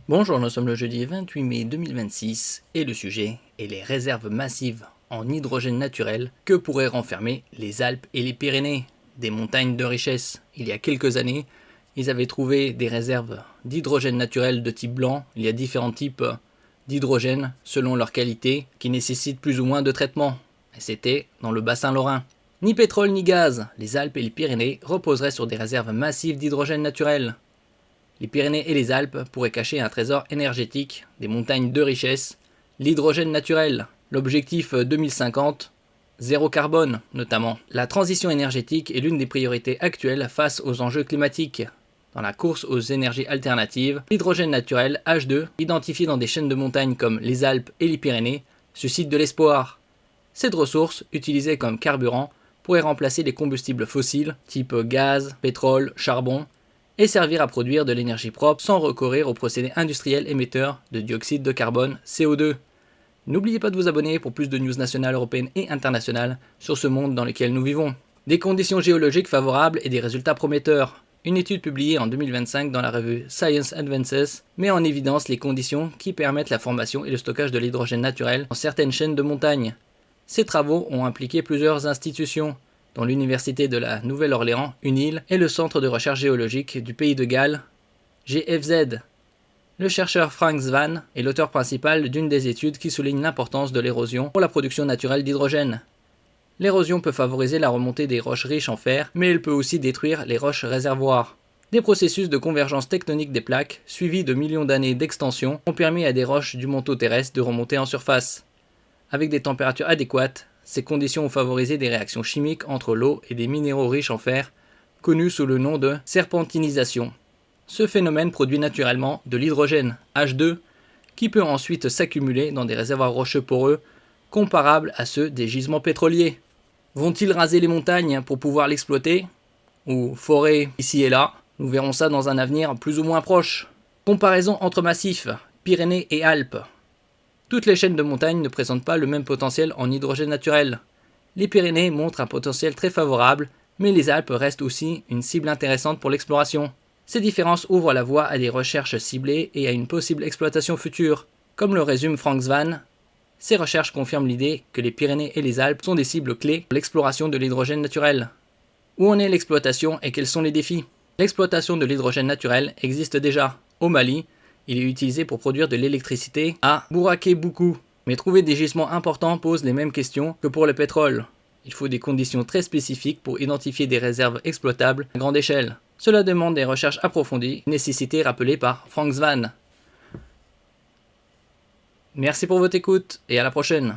Bonjour, nous sommes le jeudi 28 mai 2026 et le sujet est les réserves massives en hydrogène naturel que pourraient renfermer les Alpes et les Pyrénées, des montagnes de richesse. Il y a quelques années, ils avaient trouvé des réserves d'hydrogène naturel de type blanc. Il y a différents types d'hydrogène selon leur qualité qui nécessitent plus ou moins de traitement. Et c'était dans le bassin lorrain. Ni pétrole ni gaz, les Alpes et les Pyrénées reposeraient sur des réserves massives d'hydrogène naturel. Les Pyrénées et les Alpes pourraient cacher un trésor énergétique, des montagnes de richesse, l'hydrogène naturel, l'objectif 2050, zéro carbone notamment. La transition énergétique est l'une des priorités actuelles face aux enjeux climatiques. Dans la course aux énergies alternatives, l'hydrogène naturel H2, identifié dans des chaînes de montagnes comme les Alpes et les Pyrénées, suscite de l'espoir. Cette ressource, utilisée comme carburant, pourrait remplacer les combustibles fossiles, type gaz, pétrole, charbon, et servir à produire de l'énergie propre sans recourir aux procédés industriels émetteurs de dioxyde de carbone CO2. N'oubliez pas de vous abonner pour plus de news nationales, européennes et internationales sur ce monde dans lequel nous vivons. Des conditions géologiques favorables et des résultats prometteurs. Une étude publiée en 2025 dans la revue Science Advances met en évidence les conditions qui permettent la formation et le stockage de l'hydrogène naturel dans certaines chaînes de montagnes. Ces travaux ont impliqué plusieurs institutions, dont l'Université de la Nouvelle-Orléans, UNIL, et le Centre de recherche géologique du Pays de Galles, GFZ. Le chercheur Frank Svan est l'auteur principal d'une des études qui souligne l'importance de l'érosion pour la production naturelle d'hydrogène. L'érosion peut favoriser la remontée des roches riches en fer, mais elle peut aussi détruire les roches réservoirs. Des processus de convergence tectonique des plaques, suivis de millions d'années d'extension, ont permis à des roches du manteau terrestre de remonter en surface. Avec des températures adéquates, ces conditions ont favorisé des réactions chimiques entre l'eau et des minéraux riches en fer, connus sous le nom de serpentinisation. Ce phénomène produit naturellement de l'hydrogène, H2, qui peut ensuite s'accumuler dans des réservoirs rocheux poreux, comparables à ceux des gisements pétroliers. Vont-ils raser les montagnes pour pouvoir l'exploiter? Ou forer ici et là? Nous verrons ça dans un avenir plus ou moins proche. Comparaison entre massifs, Pyrénées et Alpes. Toutes les chaînes de montagnes ne présentent pas le même potentiel en hydrogène naturel. Les Pyrénées montrent un potentiel très favorable, mais les Alpes restent aussi une cible intéressante pour l'exploration. Ces différences ouvrent la voie à des recherches ciblées et à une possible exploitation future. Comme le résume Frank Svan, ces recherches confirment l'idée que les Pyrénées et les Alpes sont des cibles clés pour l'exploration de l'hydrogène naturel. Où en est l'exploitation et quels sont les défis? L'exploitation de l'hydrogène naturel existe déjà. Au Mali, il est utilisé pour produire de l'électricité à Bouraké-Boukou. Mais trouver des gisements importants pose les mêmes questions que pour le pétrole. Il faut des conditions très spécifiques pour identifier des réserves exploitables à grande échelle. Cela demande des recherches approfondies, nécessité rappelée par Frank Svan. Merci pour votre écoute et à la prochaine.